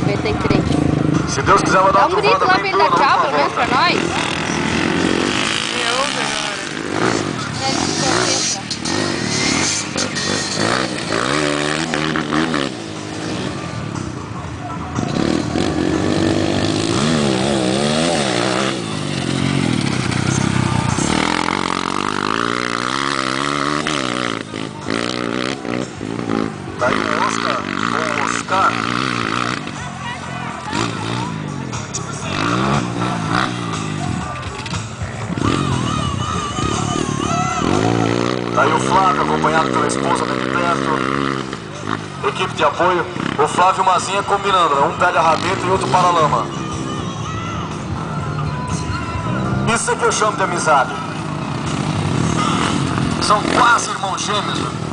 93. Se Deus quiser, vai dar Dá uma um grito trovada lá bem pra ele dar dura, tchau, por pelo menos favor. pra nós. Tá aí o Oscar, o Oscar. Tá aí o Flávio, acompanhado pela esposa dele perto. Equipe de apoio. O Flávio e o Mazinha combinando, né? Um pega a rabeta e outro para a lama. Isso é que eu chamo de amizade. São quase irmãos gêmeos, né?